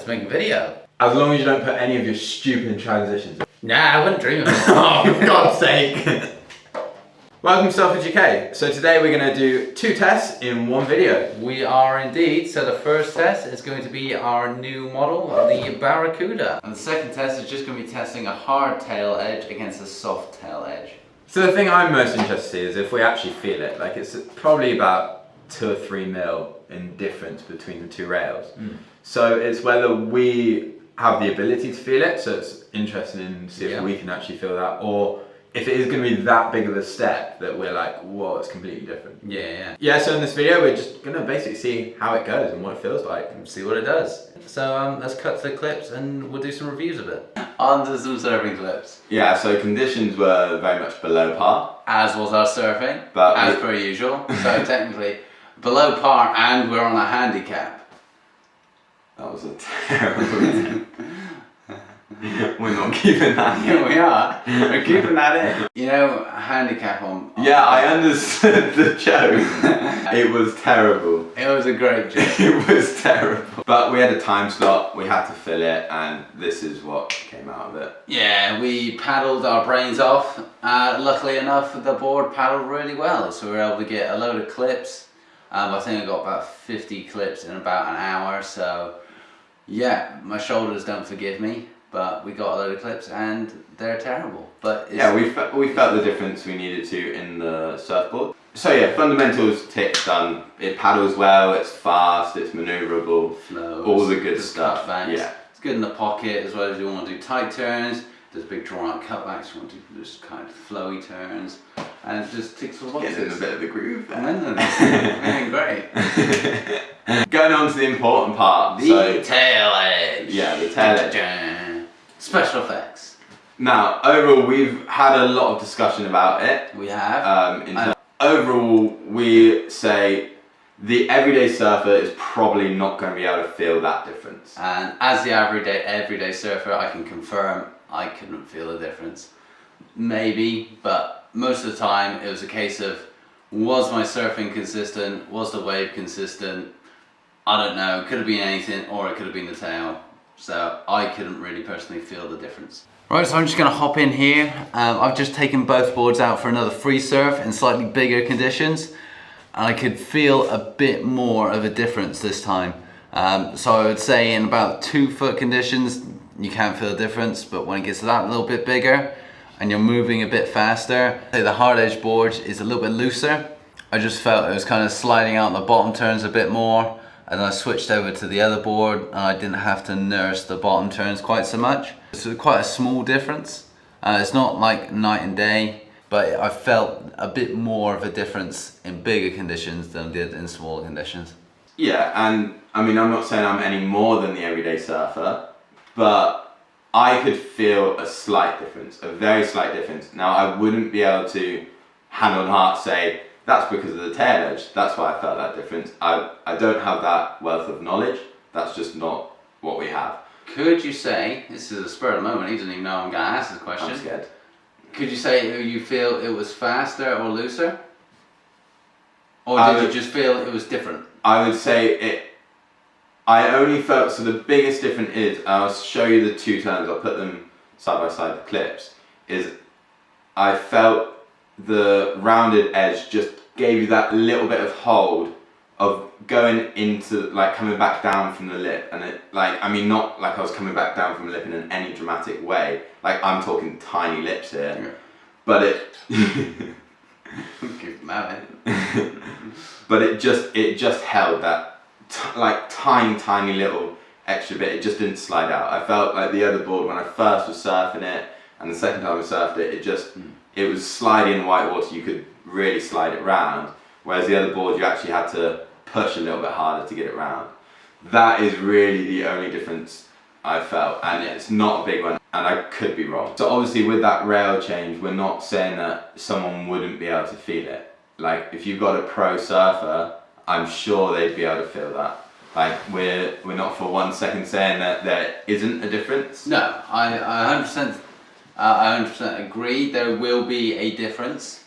let's make a video. As long as you don't put any of your stupid transitions. Nah, I wouldn't dream of it. Oh, for God's sake. Welcome to Surfboards UK. So today we're going to do 2 tests in one video. We are indeed. So the first test is going to be our new model, the Barracuda. And the second test is just going to be testing a hard tail edge against a soft tail edge. So the thing I'm most interested to see is if we actually feel it. Like it's probably about 2 or 3 mil in difference between the 2 rails. So it's whether we have the ability to feel it, so it's interesting to see if we can actually feel that, or if it is going to be that big of a step that we're like, whoa, it's completely different. Yeah, so in this video we're just going to basically see how it goes and what it feels like. And see what it does. So let's cut to the clips and we'll do some reviews of it. On to some surfing clips. Yeah, so conditions were very much below par. As was our surfing, but as per usual. So technically below par, and we're on a handicap. That was a terrible attempt. We're not keeping that in. Here we are. We're keeping that in. You know, a handicap on yeah, I understood the joke. It was terrible. It was a great joke. It was terrible. But we had a time slot, we had to fill it, and this is what came out of it. Yeah, we paddled our brains off. Luckily enough, the board paddled really well, so we were able to get a load of clips. I think I got about 50 clips in about an hour, so yeah, my shoulders don't forgive me, but we got a load of clips and they're terrible. But yeah, we felt the difference we needed to in the surfboard. So yeah, fundamentals tick done. It paddles well, it's fast, it's manoeuvrable, flows, all the good stuff. Yeah, it's good in the pocket as well as you want to do tight turns. There's big drawn out cutbacks, you want to do just kind of flowy turns, and it just ticks all the boxes. Getting in a bit of the groove. Great. Going on to the important part. The tail edge. Yeah, the tail edge. Special effects. Now, overall, we've had a lot of discussion about it. We have. Overall, we say the everyday surfer is probably not going to be able to feel that difference. And as the everyday surfer, I can confirm I couldn't feel the difference. Maybe, but most of the time it was a case of, was my surfing consistent? Was the wave consistent? I don't know, it could have been anything, or it could have been the tail. So I couldn't really personally feel the difference. Right, so I'm just going to hop in here. I've just taken both boards out for another free surf in slightly bigger conditions. And I could feel a bit more of a difference this time. So I would say in about 2 foot conditions, you can't feel a difference, but when it gets that little bit bigger and you're moving a bit faster, say the hard edge board is a little bit looser. I just felt it was kind of sliding out in the bottom turns a bit more, and then I switched over to the other board and I didn't have to nurse the bottom turns quite so much. It's quite a small difference. It's not like night and day, but I felt a bit more of a difference in bigger conditions than I did in smaller conditions. Yeah, and I mean, I'm not saying I'm any more than the everyday surfer, but I could feel a slight difference, a very slight difference. Now, I wouldn't be able to, hand on heart, say, that's because of the tail edge, that's why I felt that difference. I don't have that wealth of knowledge, that's just not what we have. Could you say, this is a spur of the moment, he doesn't even know I'm going to ask this question. I'm scared. Could you say you feel it was faster or looser? Or did you just feel it was different? I would say I only felt, so the biggest difference is, I'll show you the 2 turns, I'll put them side by side, the clips, is I felt the rounded edge just gave you that little bit of hold of going into, like, coming back down from the lip, and it, like, I mean, not like I was coming back down from the lip in any dramatic way, like I'm talking tiny lips here, but it but it just held that like tiny little extra bit. It just didn't slide out. I felt like the other board, when I first was surfing it and the second time I surfed it, it was sliding in white water, you could really slide it round, whereas the other board you actually had to push a little bit harder to get it round. That is really the only difference I felt, and it's not a big one, and I could be wrong. So obviously with that rail change, we're not saying that someone wouldn't be able to feel it. Like, if you've got a pro surfer, I'm sure they'd be able to feel that. Like, we're not for 1 second saying that there isn't a difference. No, I 100% agree. There will be a difference.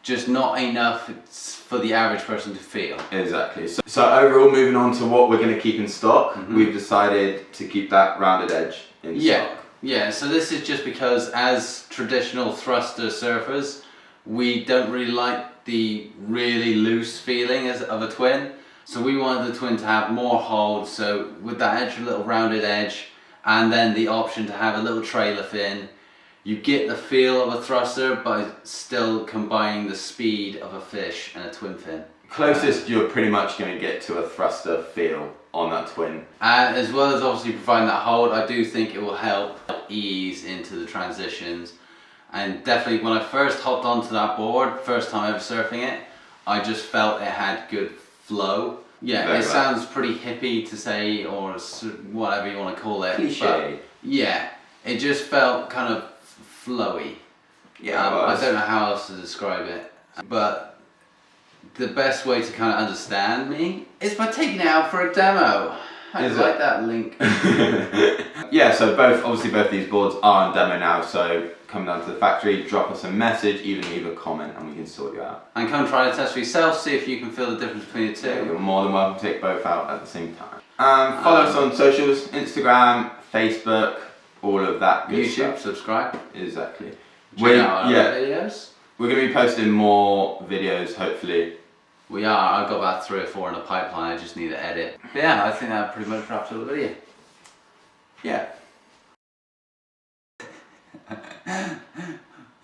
just not enough for the average person to feel. Exactly. So overall, moving on to what we're going to keep in stock, we've decided to keep that rounded edge in stock. Yeah, so this is just because as traditional thruster surfers, we don't really like the really loose feeling of a twin. So we wanted the twin to have more hold, so with that extra little rounded edge, and then the option to have a little trailer fin, you get the feel of a thruster by still combining the speed of a fish and a twin fin. Closest you're pretty much going to get to a thruster feel on that twin. And as well as obviously providing that hold, I do think it will help ease into the transitions. And definitely when I first hopped onto that board, first time ever surfing it, I just felt it had good flow. Yeah, Very it well. sounds pretty hippie to say, or whatever you want to call it. Cliche. But yeah, it just felt kind of flowy. Yeah, I don't know how else to describe it, but the best way to kind of understand me is by taking it out for a demo. I like that link. Yeah, so both these boards are on demo now, so come down to the factory, drop us a message, even leave a comment and we can sort you out. And come try the test for yourself, see if you can feel the difference between the two. Yeah, you're more than welcome to take both out at the same time. Follow us on socials, Instagram, Facebook, all of that good YouTube, stuff. subscribe. Exactly. Check out our videos. We're going to be posting more videos, hopefully. We are. I've got about 3 or 4 in the pipeline. I just need to edit. But yeah, I think that pretty much wraps up the video. Yeah.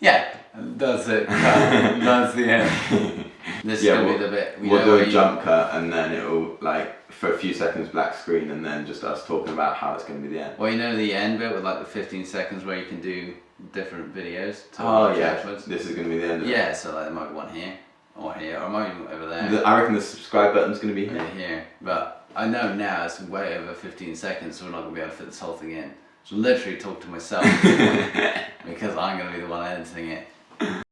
Yeah, that's it. That's the end. This is going to be the bit. We'll do a jump cut and then it'll, like, for a few seconds black screen and then just us talking about how it's going to be the end. Well, you know the end bit with like the 15 seconds where you can do different videos? Oh yeah, this is going to be the end of it. Yeah, so like there might be one here, or here, or might be over there. I reckon the subscribe button's going to be here. Over here. But I know now it's way over 15 seconds, so we're not going to be able to fit this whole thing in. So literally talk to myself because I'm going to be the one editing it.